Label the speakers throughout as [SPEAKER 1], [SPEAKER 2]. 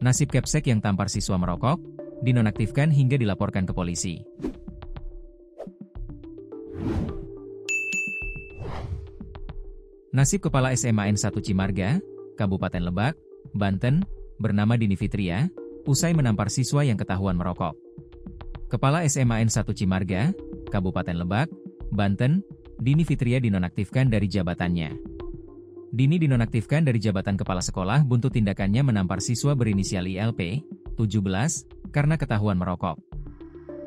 [SPEAKER 1] Nasib Kepsek yang tampar siswa merokok, dinonaktifkan hingga dilaporkan ke polisi. Nasib Kepala SMA N1 Cimarga, Kabupaten Lebak, Banten, bernama Dini Fitria, usai menampar siswa yang ketahuan merokok. Kepala SMA N1 Cimarga, Kabupaten Lebak, Banten, Dini Fitria dinonaktifkan dari jabatannya. Dini dinonaktifkan dari jabatan kepala sekolah buntut tindakannya menampar siswa berinisial ILP, 17, karena ketahuan merokok.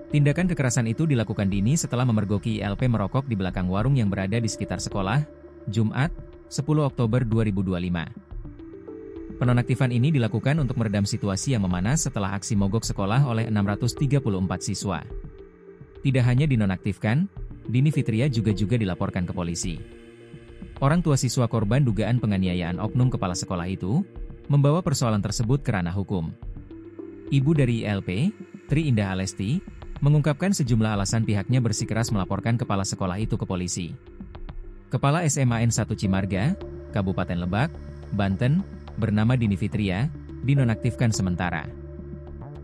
[SPEAKER 1] Tindakan kekerasan itu dilakukan Dini setelah memergoki ILP merokok di belakang warung yang berada di sekitar sekolah, Jumat, 10 Oktober 2025. Penonaktifan ini dilakukan untuk meredam situasi yang memanas setelah aksi mogok sekolah oleh 634 siswa. Tidak hanya dinonaktifkan, Dini Fitria juga dilaporkan ke polisi. Orang tua siswa korban dugaan penganiayaan oknum kepala sekolah itu, membawa persoalan tersebut ke ranah hukum. Ibu dari ILP, Tri Indah Alesti, mengungkapkan sejumlah alasan pihaknya bersikeras melaporkan kepala sekolah itu ke polisi. Kepala SMA N1 Cimarga, Kabupaten Lebak, Banten, bernama Dini Fitria, dinonaktifkan sementara.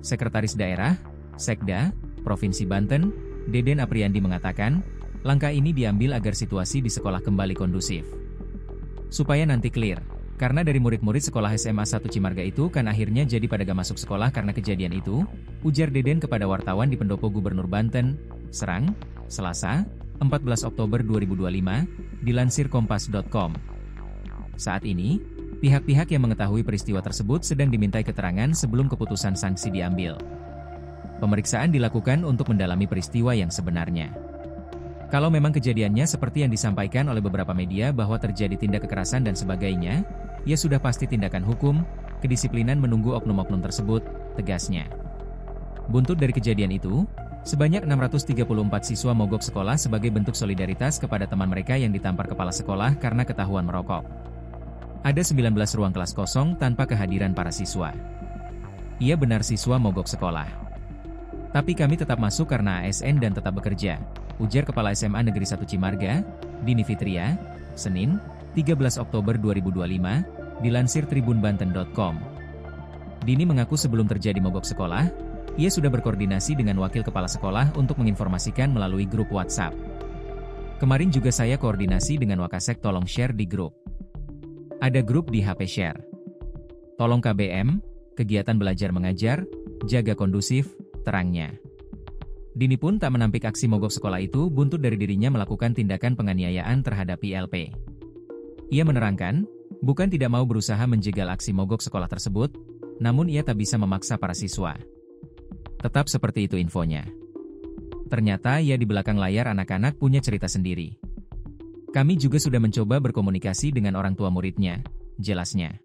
[SPEAKER 1] Sekretaris Daerah, Sekda, Provinsi Banten, Deden Apriandi mengatakan, langkah ini diambil agar situasi di sekolah kembali kondusif. Supaya nanti clear, karena dari murid-murid sekolah SMA 1 Cimarga itu kan akhirnya jadi pada gak masuk sekolah karena kejadian itu, ujar Deden kepada wartawan di Pendopo Gubernur Banten, Serang, Selasa, 14 Oktober 2025, dilansir kompas.com. Saat ini, pihak-pihak yang mengetahui peristiwa tersebut sedang dimintai keterangan sebelum keputusan sanksi diambil. Pemeriksaan dilakukan untuk mendalami peristiwa yang sebenarnya. Kalau memang kejadiannya seperti yang disampaikan oleh beberapa media bahwa terjadi tindak kekerasan dan sebagainya, ya sudah pasti tindakan hukum, kedisiplinan menunggu oknum-oknum tersebut, tegasnya. Buntut dari kejadian itu, sebanyak 634 siswa mogok sekolah sebagai bentuk solidaritas kepada teman mereka yang ditampar kepala sekolah karena ketahuan merokok. Ada 19 ruang kelas kosong tanpa kehadiran para siswa. Iya benar siswa mogok sekolah. Tapi kami tetap masuk karena ASN dan tetap bekerja, ujar Kepala SMA Negeri 1 Cimarga, Dini Fitria, Senin, 13 Oktober 2025, dilansir tribunbanten.com. Dini mengaku sebelum terjadi mogok sekolah, ia sudah berkoordinasi dengan wakil kepala sekolah untuk menginformasikan melalui grup WhatsApp. Kemarin juga saya koordinasi dengan Wakasek tolong share di grup. Ada grup di HP share. Tolong KBM, kegiatan belajar mengajar, jaga kondusif, terangnya. Dini pun tak menampik aksi mogok sekolah itu buntut dari dirinya melakukan tindakan penganiayaan terhadap ILP. Ia menerangkan, bukan tidak mau berusaha menjegal aksi mogok sekolah tersebut, namun ia tak bisa memaksa para siswa. Tetap seperti itu infonya. Ternyata ia di belakang layar anak-anak punya cerita sendiri. Kami juga sudah mencoba berkomunikasi dengan orang tua muridnya, jelasnya.